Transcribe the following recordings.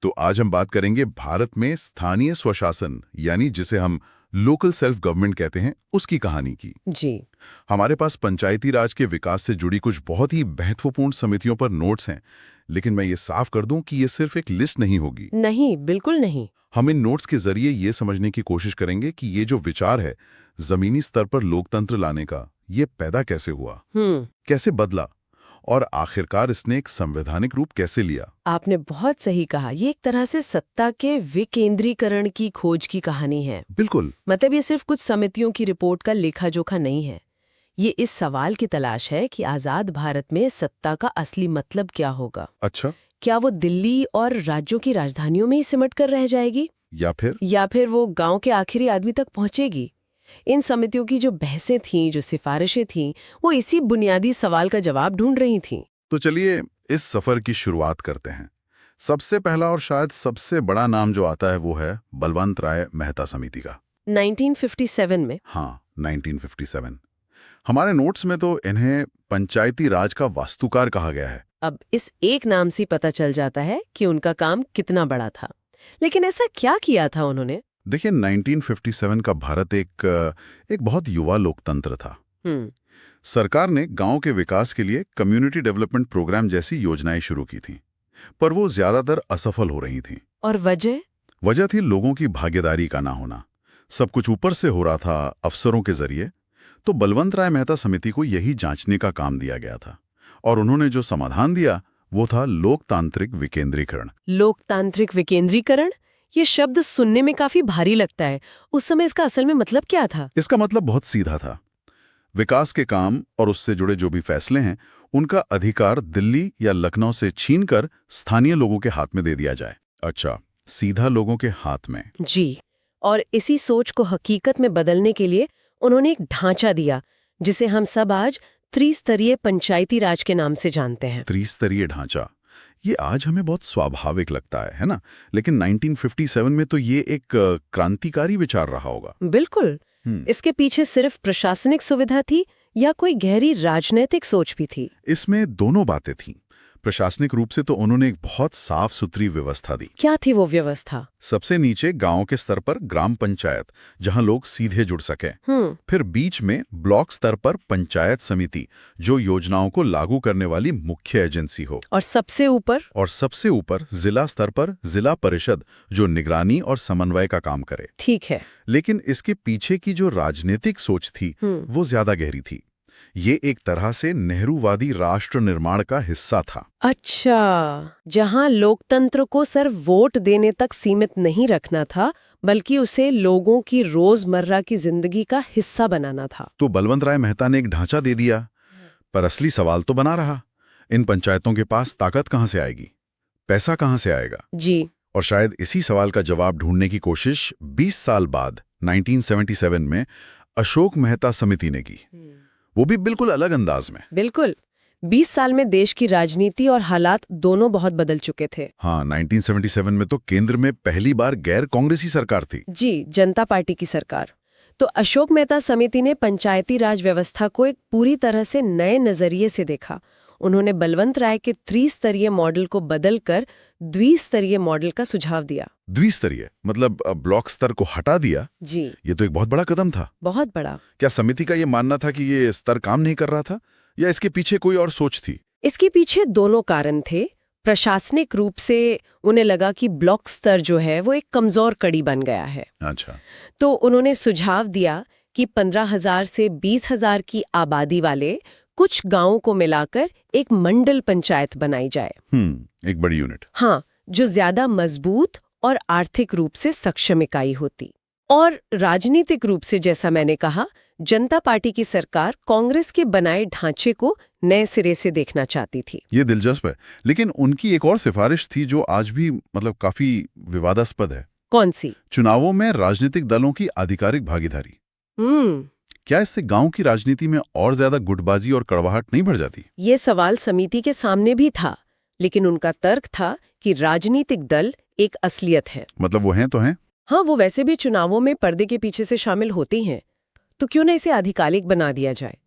तो आज हम बात करेंगे भारत में स्थानीय स्वशासन यानी जिसे हम लोकल सेल्फ गवर्नमेंट कहते हैं उसकी कहानी की। जी। हमारे पास पंचायती राज के विकास से जुड़ी कुछ बहुत ही महत्वपूर्ण समितियों पर नोट्स हैं, लेकिन मैं ये साफ कर दूं कि ये सिर्फ एक लिस्ट नहीं होगी। नहीं, बिल्कुल नहीं। हम इन नोट्स के जरिए ये समझने की कोशिश करेंगे कि ये जो विचार है जमीनी स्तर पर लोकतंत्र लाने का, ये पैदा कैसे हुआ, कैसे बदला और आखिरकार इसने एक संवैधानिक रूप कैसे लिया। आपने बहुत सही कहा, ये एक तरह से सत्ता के विकेंद्रीकरण की खोज की कहानी है। बिल्कुल। मतलब ये सिर्फ कुछ समितियों की रिपोर्ट का लेखा जोखा नहीं है। ये इस सवाल की तलाश है कि आजाद भारत में सत्ता का असली मतलब क्या होगा। अच्छा। क्या वो दिल्ली और राज्यों की राजधानियों में ही सिमट कर रह जाएगी या फिर वो गांव के आखिरी आदमी तक पहुंचेगी। इन समितियों की जो बहसें थीं, जो सिफारिशें थीं, वो इसी बुनियादी सवाल का जवाब ढूंढ रही थीं। तो चलिए इस सफर की शुरुआत करते हैं। सबसे पहला और शायद सबसे बड़ा नाम जो आता है वो है बलवंत राय मेहता समिति का। 1957 में। हाँ, 1957। हमारे नोट्स में तो इन्हें पंचायती राज का वास्तुकार कहा गया है। अब इस एक नाम से पता चल जाता है कि उनका काम कितना बड़ा था। लेकिन ऐसा क्या किया था उन्होंने? देखिए, 1957 का भारत एक बहुत युवा लोकतंत्र था। सरकार ने गांव के विकास के लिए कम्युनिटी डेवलपमेंट प्रोग्राम जैसी योजनाएं शुरू की थीं, पर वो ज्यादातर असफल हो रही थीं। और वजह थी लोगों की भागीदारी का ना होना। सब कुछ ऊपर से हो रहा था, अफसरों के जरिए। तो बलवंत राय मेहता समिति को यही जांचने का काम दिया गया था, और उन्होंने जो समाधान दिया वो था लोकतांत्रिक विकेंद्रीकरण। लोकतांत्रिक विकेंद्रीकरण, ये शब्द सुनने में काफी भारी लगता है। उस समय इसका असल में मतलब क्या था? इसका मतलब बहुत सीधा था। विकास के काम और उससे जुड़े जो भी फैसले हैं, उनका अधिकार दिल्ली या लखनऊ से छीनकर स्थानीय लोगों के हाथ में दे दिया जाए। अच्छा, सीधा लोगों के हाथ में। जी। और इसी सोच को हकीकत में बदलने के लिए उन्होंने एक ढांचा दिया जिसे हम सब आज त्रिस्तरीय पंचायती राज के नाम से जानते हैं। त्रिस्तरीय ढांचा, ये आज हमें बहुत स्वाभाविक लगता है ना? लेकिन 1957 में तो ये एक क्रांतिकारी विचार रहा होगा। बिल्कुल। इसके पीछे सिर्फ प्रशासनिक सुविधा थी या कोई गहरी राजनीतिक सोच भी थी? इसमें दोनों बातें थीं। प्रशासनिक रूप से तो उन्होंने एक बहुत साफ सुथरी व्यवस्था दी। क्या थी वो व्यवस्था? सबसे नीचे गांव के स्तर पर ग्राम पंचायत, जहां लोग सीधे जुड़ सकें। फिर बीच में ब्लॉक स्तर पर पंचायत समिति, जो योजनाओं को लागू करने वाली मुख्य एजेंसी हो। और सबसे ऊपर जिला स्तर पर जिला परिषद, जो निगरानी और समन्वय का काम करे। ठीक है। लेकिन इसके पीछे की जो राजनीतिक सोच थी वो ज्यादा गहरी थी। ये एक तरह से नेहरूवादी राष्ट्र निर्माण का हिस्सा था। अच्छा, जहां लोकतंत्र को सिर्फ वोट देने तक सीमित नहीं रखना था, बल्कि उसे लोगों की रोजमर्रा की जिंदगी का हिस्सा बनाना था। तो बलवंत राय मेहता ने एक ढांचा दे दिया, पर असली सवाल तो बना रहा, इन पंचायतों के पास ताकत कहां से आएगी, पैसा कहां से आएगा? जी। और शायद इसी सवाल का जवाब ढूंढने की कोशिश 20 साल बाद 1977 में अशोक मेहता समिति ने की, वो भी बिल्कुल अलग अंदाज में। बिल्कुल। 20 साल में देश की राजनीति और हालात दोनों बहुत बदल चुके थे। हाँ, 1977 में तो केंद्र में पहली बार गैर कांग्रेसी सरकार थी। जी, जनता पार्टी की सरकार। तो अशोक मेहता समिति ने पंचायती राज व्यवस्था को एक पूरी तरह से नए नजरिए से देखा। उन्होंने बलवंत राय के त्रिस्तरीय मॉडल को बदलकर द्विस्तरीय मॉडल का सुझाव दिया। द्विस्तरीय मतलब ब्लॉक स्तर को हटा दिया। जी। ये तो एक बहुत बड़ा कदम था। बहुत बड़ा। क्या समिति का ये मानना था कि ये स्तर काम नहीं कर रहा था, या इसके पीछे कोई और सोच थी? इसके पीछे दोनों कारण थे। प्रशासनिक रूप से उन्हें लगा कि ब्लॉक स्तर जो है वो एक कमजोर कड़ी बन गया है। अच्छा। तो उन्होंने सुझाव दिया कि 15,000 से 20,000 की आबादी वाले कुछ गांवों को मिलाकर एक मंडल पंचायत बनाई जाए। एक बड़ी यूनिट। हाँ, जो ज्यादा मजबूत और आर्थिक रूप से सक्षम इकाई होती। और राजनीतिक रूप से, जैसा मैंने कहा, जनता पार्टी की सरकार कांग्रेस के बनाए ढांचे को नए सिरे से देखना चाहती थी। ये दिलचस्प है। लेकिन उनकी एक और सिफारिश थी जो आज भी मतलब काफी विवादास्पद है। कौन सी? चुनावों में राजनीतिक दलों की आधिकारिक भागीदारी। क्या इससे गांव की राजनीति में और ज्यादा गुटबाजी और कड़वाहट नहीं बढ़ जाती? ये सवाल समिति के सामने भी था, लेकिन उनका तर्क था कि राजनीतिक दल एक असलियत है। मतलब वो हैं तो हैं। हाँ, वो वैसे भी चुनावों में पर्दे के पीछे से शामिल होते हैं, तो क्यों न इसे आधिकारिक बना दिया जाए।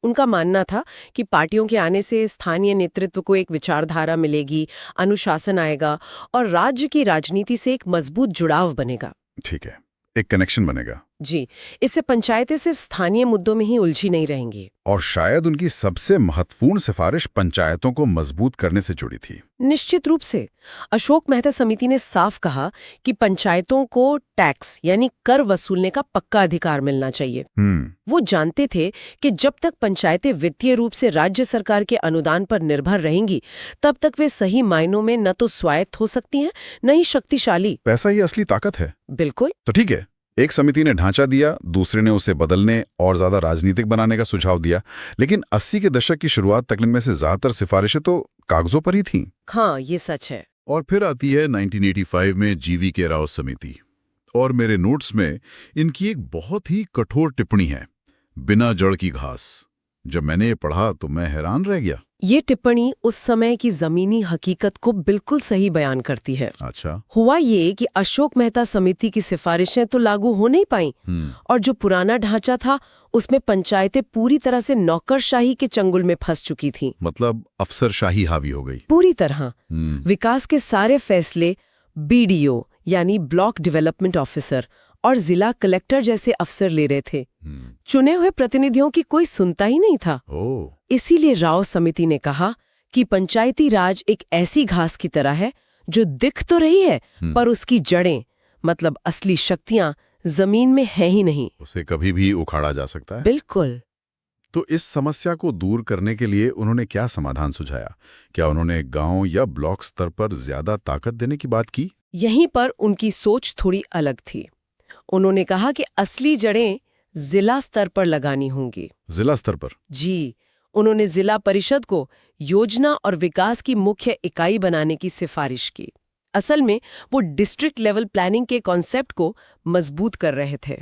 उनका मानना था कि पार्टियों के आने से स्थानीय नेतृत्व को एक विचारधारा मिलेगी, अनुशासन आएगा और राज्य की राजनीति से एक मजबूत जुड़ाव बनेगा। ठीक है, एक कनेक्शन बनेगा। जी, इससे पंचायतें सिर्फ स्थानीय मुद्दों में ही उलझी नहीं रहेंगी। और शायद उनकी सबसे महत्वपूर्ण सिफारिश पंचायतों को मजबूत करने से जुड़ी थी। निश्चित रूप से अशोक मेहता समिति ने साफ कहा कि पंचायतों को टैक्स यानी कर वसूलने का पक्का अधिकार मिलना चाहिए। वो जानते थे कि जब तक पंचायतें वित्तीय रूप से राज्य सरकार के अनुदान पर निर्भर रहेंगी, तब तक वे सही मायनों में न तो स्वायत्त हो सकती हैं, न ही शक्तिशाली। पैसा ही असली ताकत है। बिल्कुल। तो ठीक है, एक समिति ने ढांचा दिया, दूसरे ने उसे बदलने और ज्यादा राजनीतिक बनाने का सुझाव दिया, लेकिन 80 के दशक की शुरुआत तक इनमें से ज्यादातर सिफारिशें तो कागजों पर ही थीं। हाँ, ये सच है। और फिर आती है 1985 में जीवी के राव समिति, और मेरे नोट्स में इनकी एक बहुत ही कठोर टिप्पणी है, बिना जड़ की घास। जब मैंने ये पढ़ा तो मैं हैरान रह गया। ये टिप्पणी उस समय की जमीनी हकीकत को बिल्कुल सही बयान करती है। अच्छा। हुआ ये कि अशोक मेहता समिति की सिफारिशें तो लागू हो नहीं पाई, और जो पुराना ढांचा था उसमें पंचायतें पूरी तरह से नौकरशाही के चंगुल में फंस चुकी थीं। मतलब अफसरशाही हावी हो गई पूरी तरह। विकास के सारे फैसले बीडीओ यानी ब्लॉक डेवलपमेंट ऑफिसर और जिला कलेक्टर जैसे अफसर ले रहे थे। चुने हुए प्रतिनिधियों की कोई सुनता ही नहीं था। इसीलिए राव समिति ने कहा कि पंचायती राज एक ऐसी घास की तरह है जो दिख तो रही है, पर उसकी जड़ें मतलब असली शक्तियां जमीन में है ही नहीं। उसे कभी भी उखाड़ा जा सकता है। बिल्कुल। तो इस समस्या को दूर करने के लिए उन्होंने क्या समाधान सुझाया? क्या उन्होंने गांव या ब्लॉक स्तर पर ज्यादा ताकत देने की बात की? यहीं पर उनकी सोच थोड़ी अलग थी। उन्होंने कहा कि असली जड़ें जिला स्तर पर लगानी होंगी। जिला स्तर पर? जी। उन्होंने जिला परिषद को योजना और विकास की मुख्य इकाई बनाने की सिफारिश की। असल में वो डिस्ट्रिक्ट लेवल प्लानिंग के कॉन्सेप्ट को मजबूत कर रहे थे।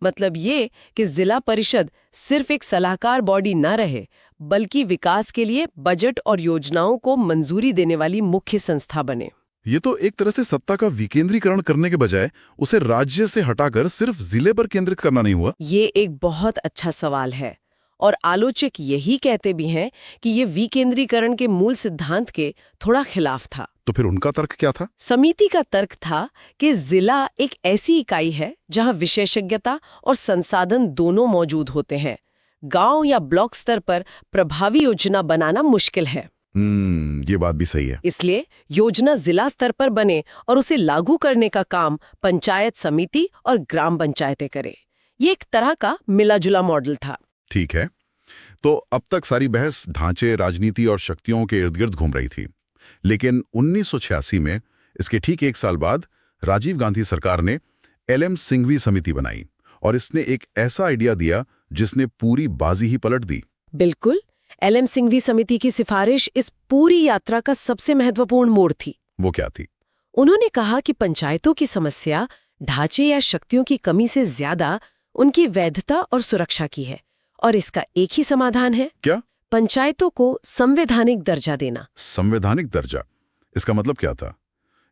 मतलब ये कि जिला परिषद सिर्फ एक सलाहकार बॉडी न रहे, बल्कि विकास के लिए बजट और योजनाओं को मंजूरी देने वाली मुख्य संस्था बने। ये तो एक तरह से सत्ता का विकेंद्रीकरण करने के बजाय उसे राज्य से हटाकर सिर्फ जिले पर केंद्रित करना नहीं हुआ? ये एक बहुत अच्छा सवाल है, और आलोचक यही कहते भी हैं कि ये विकेंद्रीकरण के मूल सिद्धांत के थोड़ा खिलाफ था। तो फिर उनका तर्क क्या था? समिति का तर्क था कि जिला एक ऐसी इकाई है जहां विशेषज्ञता और संसाधन दोनों मौजूद होते हैं। गांव या ब्लॉक स्तर पर प्रभावी योजना बनाना मुश्किल है। ये बात भी सही है। इसलिए योजना जिला स्तर पर बने और उसे लागू करने का काम पंचायत समिति और ग्राम पंचायतें करे। ये एक तरह का मिला-जुला मॉडल था। ठीक है, तो अब तक सारी बहस ढांचे, राजनीति और शक्तियों के इर्द गिर्द घूम रही थी, लेकिन 1986 में इसके ठीक एक साल बाद राजीव गांधी सरकार ने एलएम सिंघवी समिति बनाई, और इसने एक ऐसा आइडिया दिया जिसने पूरी बाजी ही पलट दी। बिल्कुल। एलएम सिंघवी समिति की सिफारिश इस पूरी यात्रा का सबसे महत्वपूर्ण मोड़ थी। वो क्या थी? उन्होंने कहा कि पंचायतों की समस्या ढांचे या शक्तियों की कमी से ज्यादा उनकी वैधता और सुरक्षा की है, और इसका एक ही समाधान है। क्या? पंचायतों को संवैधानिक दर्जा देना। संवैधानिक दर्जा? इसका मतलब क्या था?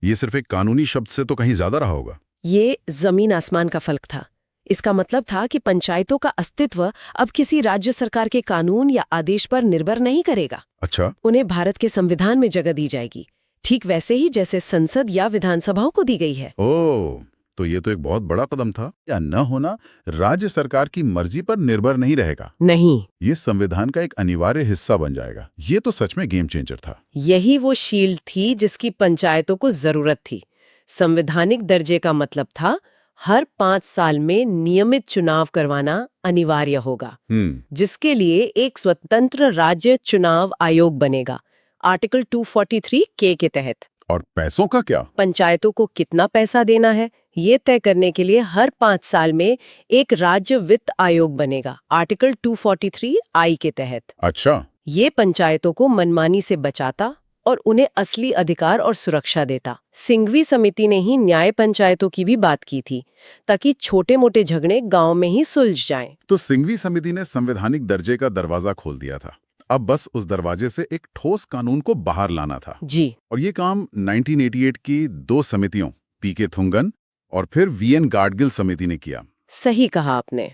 ये सिर्फ एक कानूनी शब्द से तो कहीं ज्यादा रहा होगा। ये जमीन आसमान का फर्क था। इसका मतलब था कि पंचायतों का अस्तित्व अब किसी राज्य सरकार के कानून या आदेश पर निर्भर नहीं करेगा। अच्छा। उन्हें भारत के संविधान में जगह दी जाएगी, ठीक वैसे ही जैसे संसद या विधानसभाओं को दी गई है। ओह, तो ये तो एक बहुत बड़ा कदम था। या न होना राज्य सरकार की मर्जी पर निर्भर नहीं रहेगा। नहीं, ये संविधान का एक अनिवार्य हिस्सा बन जाएगा। ये तो सच में गेम चेंजर था। यही वो शील्ड थी जिसकी पंचायतों को जरूरत थी। संवैधानिक दर्जे का मतलब था हर 5 साल में नियमित चुनाव करवाना अनिवार्य होगा, जिसके लिए एक स्वतंत्र राज्य चुनाव आयोग बनेगा, आर्टिकल 243 के तहत। और पैसों का क्या? पंचायतों को कितना पैसा देना है ये तय करने के लिए हर 5 साल में एक राज्य वित्त आयोग बनेगा, आर्टिकल 243 के तहत। अच्छा। ये पंचायतों को मनमानी से बचाता और उन्हें असली अधिकार और सुरक्षा देता। सिंघवी समिति ने ही न्याय पंचायतों की भी बात की थी, ताकि छोटे-मोटे झगड़े गांव में ही सुलझ जाएं। तो सिंघवी समिति ने संवैधानिक दर्जे का दरवाजा खोल दिया था। अब बस उस दरवाजे से एक ठोस कानून को बाहर लाना था। जी। और ये काम 1988 की 2 समितियों, पीके थुंगन और फिर वीएन गाडगिल समिति ने किया। सही कहा आपने।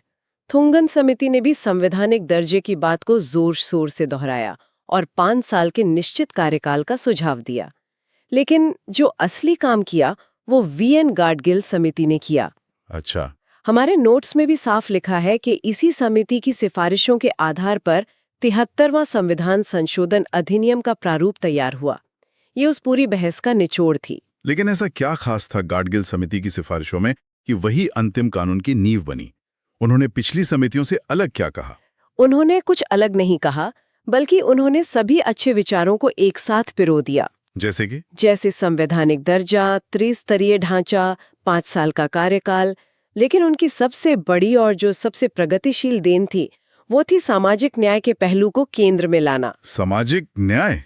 थुंगन समिति ने भी संवैधानिक दर्जे की बात को जोर शोर से दोहराया और 5 साल के निश्चित कार्यकाल का सुझाव दिया। लेकिन जो असली काम किया वो वीएन गाडगिल समिति ने किया। अच्छा। हमारे नोट्स में भी साफ लिखा है कि इसी समिति की सिफारिशों के आधार पर 73वां संविधान संशोधन अधिनियम का प्रारूप तैयार हुआ। ये उस पूरी बहस का निचोड़ थी। लेकिन ऐसा क्या खास था गाडगिल समिति की सिफारिशों में कि वही अंतिम कानून की नींव बनी? उन्होंने पिछली समितियों से अलग क्या कहा? उन्होंने कुछ अलग नहीं कहा, बल्कि उन्होंने सभी अच्छे विचारों को एक साथ पिरो दिया। जैसे संवैधानिक दर्जा, त्रिस्तरीय ढांचा, 5 साल का कार्यकाल। लेकिन उनकी सबसे बड़ी और जो सबसे प्रगतिशील देन थी, वो थी सामाजिक न्याय के पहलू को केंद्र में लाना। सामाजिक न्याय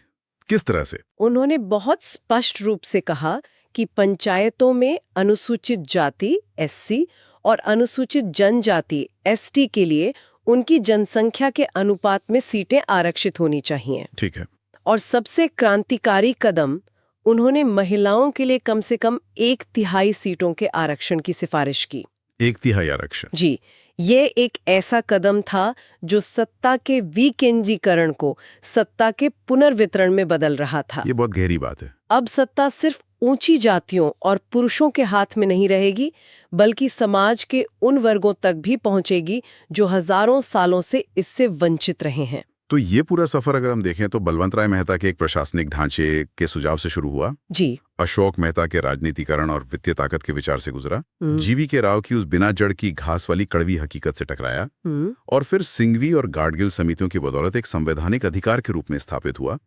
किस तरह से? उन्होंने बहुत स्पष्ट रूप से कहा कि पंचायतों में अनुसूचित जाति एससी और अनुसूचित जनजाति एसटी के लिए उनकी जनसंख्या के अनुपात में सीटें आरक्षित होनी चाहिए। ठीक है। और सबसे क्रांतिकारी कदम, उन्होंने महिलाओं के लिए कम से कम 1/3 सीटों के आरक्षण की सिफारिश की। 1/3 आरक्षण? जी, ये एक ऐसा कदम था जो सत्ता के विकेंद्रीकरण को सत्ता के पुनर्वितरण में बदल रहा था। ये बहुत गहरी बात है। अब सत्ता सिर्फ ऊंची जातियों और पुरुषों के हाथ में नहीं रहेगी, बल्कि समाज के उन वर्गों तक भी पहुंचेगी जो हजारों सालों से इससे वंचित रहे हैं। तो ये पूरा सफर अगर हम देखें तो बलवंत राय मेहता के एक प्रशासनिक ढांचे के सुझाव से शुरू हुआ। जी। अशोक मेहता के राजनीतिकरण और वित्तीय ताकत के विचार से गुजरा। जीवीके राव की उस बिना जड़ की घास वाली कड़वी हकीकत से टकराया और फिर सिंघवी और गाडगिल समितियों की बदौलत एक संवैधानिक अधिकार के रूप में स्थापित हुआ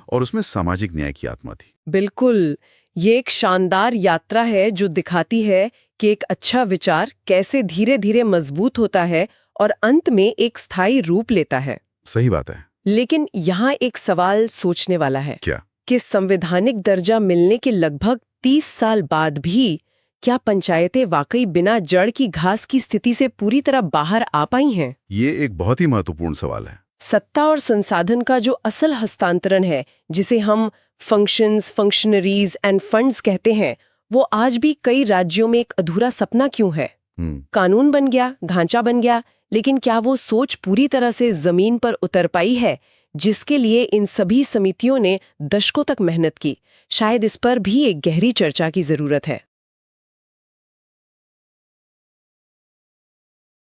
और उसमें सामाजिक न्याय की आत्मा थी। बिल्कुल, ये एक शानदार यात्रा है जो दिखाती है कि एक अच्छा विचार कैसे धीरे धीरे मजबूत होता है और अंत में एक स्थायी रूप लेता है। सही बात है। लेकिन यहाँ एक सवाल सोचने वाला है। क्या? कि संवैधानिक दर्जा मिलने के लगभग 30 साल बाद भी क्या पंचायतें वाकई बिना जड़ की घास की स्थिति से पूरी तरह बाहर आ पाई हैं? ये एक बहुत ही महत्वपूर्ण सवाल है। सत्ता और संसाधन का जो असल हस्तांतरण है, जिसे हम फंक्शंस, फंक्शनरीज एंड फंड्स कहते हैं, वो आज भी कई राज्यों में एक अधूरा सपना क्यों है? कानून बन गया, ढांचा बन गया, लेकिन क्या वो सोच पूरी तरह से जमीन पर उतर पाई है, जिसके लिए इन सभी समितियों ने दशकों तक मेहनत की? शायद इस पर भी एक गहरी चर्चा की जरूरत है।